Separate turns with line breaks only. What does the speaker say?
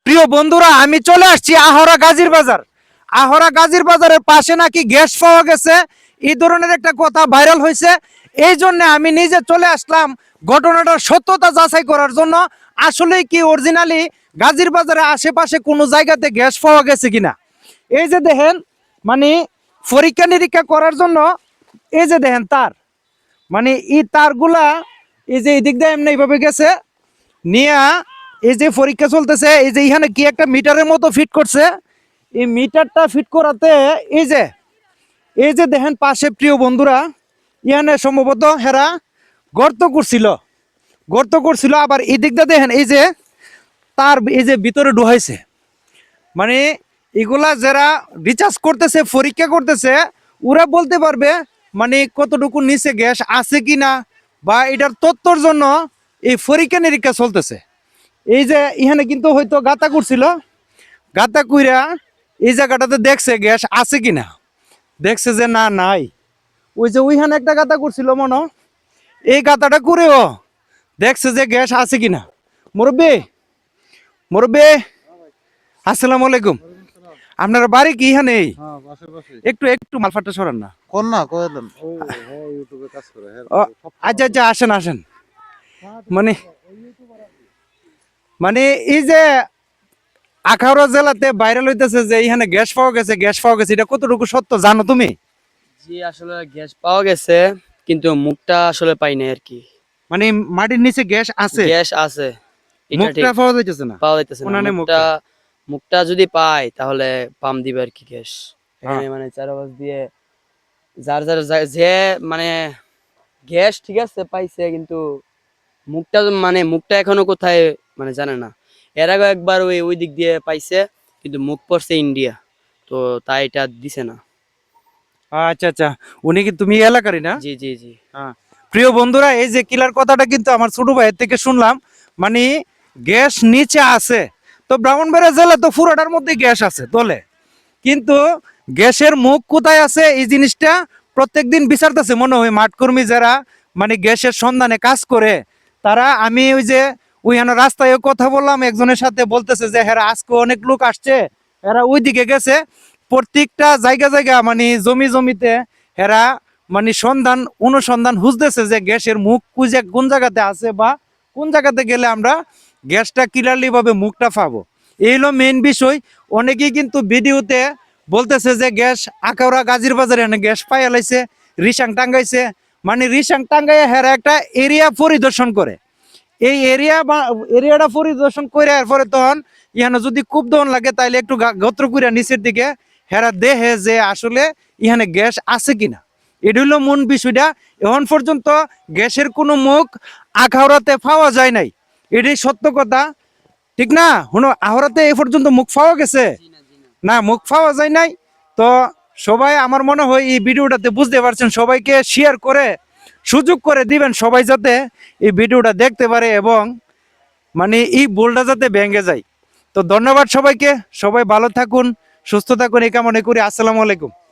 প্রিয় বন্ধুরা, আমি চলে আসছি আহরা গাজীর বাজার। আহরা গাজীর বাজারের পাশে নাকি গ্যাস পাওয়া গেছে, এই ধরনের একটা কথা ভাইরাল হয়েছে। এই জন্য আমি নিজে চলে আসলাম ঘটনাটার সত্যতা যাচাই করার জন্য। আসলে কি অরিজিনালি গাজীর বাজারে আশেপাশে কোনো জায়গাতে গ্যাস পাওয়া গেছে কিনা। এই যে দেখেন, মানে পরীক্ষা নিরীক্ষা করার জন্য এই যে দেখেন তার, মানে এই তারগুলা এই যে এই দিক দিয়ে এমনি এইভাবে গেছে নিয়া, এই যে পরীক্ষা চলতেছে। এই যে এখানে কি একটা মিটারের মতো ফিট করছে, এই মিটারটা ফিট করাতে এই যে দেখেন পাশে প্রিয় বন্ধুরা, ইহানে সম্ভবত হেরা গর্ত করছিল আবার এই দিকটা দেখেন, এই যে তার এই যে ভিতরে ঢুকাইছে। মানে এগুলা যারা রিচার্জ করতেছে, পরীক্ষা করতেছে, ওরা বলতে পারবে মানে কতটুকু নিচে গ্যাস আছে কিনা, বা এটার তথ্যর জন্য এই পরীক্ষা নিরীক্ষা চলতেছে। এই যে এখানে কিন্তু হয়তো গাতা করছিল, গাতা কইরা এই জায়গাটাতে দেখছে গ্যাস আছে কিনা, দেখছে যে না নাই। ওই যে ওইখানে একটা গাতা করছিল মনে, এই গাতাটা করেও দেখছে যে গ্যাস আছে কিনা। মুরব্বী মুরব্বী, আসসালামু আলাইকুম। আপনার বাড়ি কি এখানে? একটু একটু মালফাটটা সরান না।
কোন না কয়ে দেন ও ইউটিউবে কাজ করে
ও, আচ্ছা আচ্ছা, আসেন আসেন। মানে মানে এই যে আখাউড়া জেলাতে ভাইরাল হইতেছে যে এখানে গ্যাস পাওয়া গেছে, এটা কতটুকু সত্য জানো তুমি?
জি আসলে গ্যাস পাওয়া গেছে, কিন্তু মুখটা আসলে পাই নাই আর কি।
মানে মাটির নিচে গ্যাস আছে,
গ্যাস আছে, এটা ঠিক
মুখটা পাওয়া যাইতেছে না।
পাওয়া যাইতেছে না।
উনানে
মুখটা
মুখটা।
মুখটা যদি পাই তাহলে পাম দিবে আর কি গ্যাস।
হ্যাঁ।
এখানে মানে চারপাশ দিয়ে যার যার যে মানে গ্যাস ঠিক আছে পাইছে, কিন্তু মুখটা এখনো কোথায় মানে জানে না। এর আগে একবার ওই দিক দিয়ে পাইছে, কিন্তু মুখ পড়ছে ইন্ডিয়া, তো তাই এটা দিছে না।
আচ্ছা আচ্ছা, উনি কি তুমি এই এলাকারই না?
জি জি জি।
হ্যাঁ। প্রিয় বন্ধুরা, এই যে কিলার কথাটা কিন্তু আমার ছোট ভাইয়ের থেকে শুনলাম। মানে গ্যাস নিচে আছে, তো ব্রাহ্মণবাড়িয়া জেলা তো পুরোটার মধ্যে গ্যাস আছে তলে, কিন্তু গ্যাসের মুখ কোথায় আছে এই জিনিসটা প্রত্যেকদিন বিচারতেছে মনে হয় মাঠকর্মী যারা মানে গ্যাসের সন্ধানে কাজ করে তারা। আমি ওই যে ওইখানে রাস্তায় কথা বললাম একজনের সাথে, বলতেছে যে হ্যাঁ আজকে অনেক লোক আসছে, এরা ওইদিকে গেছে প্রত্যেকটা জায়গা মানে জমিতে এরা মানে অনুসন্ধান খুঁজতেছে যে গ্যাসের মুখ খুঁজে কোন জায়গাতে আছে, বা কোন জায়গাতে গেলে আমরা গ্যাসটা ক্লিয়ারলি ভাবে মুখটা পাবো। এই হলো মেইন বিষয়। অনেকেই কিন্তু ভিডিওতে বলতেছে যে গ্যাস আখাউড়া গাজীর বাজারে এনে গ্যাস পাইয়া লাইছে, রিসাং টাঙ্গাইছে। মানে রিসাং টাঙ্গাইয়া হেরা একটা এরিয়া পরিদর্শন করে, এই এরিয়াটা পরিদর্শন করে এরপরে তখন ইহানে যদি খুব দহন লাগে তাইলে একটু গত্র করিয়া নিচের দিকে হেরা দেহে যে আসলে ইহানে গ্যাস আছে কিনা। এটা হলো মূল বিষয়টা। এখন পর্যন্ত গ্যাসের কোনো মুখ আখাউড়াতে পাওয়া যায় নাই, এটাই সত্য কথা, ঠিক না? শুনো, আহরাতে এ পর্যন্ত মুখ পাওয়া গেছে না, মুখ পাওয়া যায় নাই। তো সবাই আমার মনে হয় এই ভিডিওটাতে বুঝতে পারছেন, সবাইকে শেয়ার করে সুযোগ করে দিবেন সবাই যাতে এই ভিডিওটা দেখতে পারে এবং মানে এই ভুলটা যাতে ভেঙে যায়। তো ধন্যবাদ সবাইকে, সবাই ভালো থাকুন, সুস্থ থাকুন এই কামনা করি। আসসালামু আলাইকুম।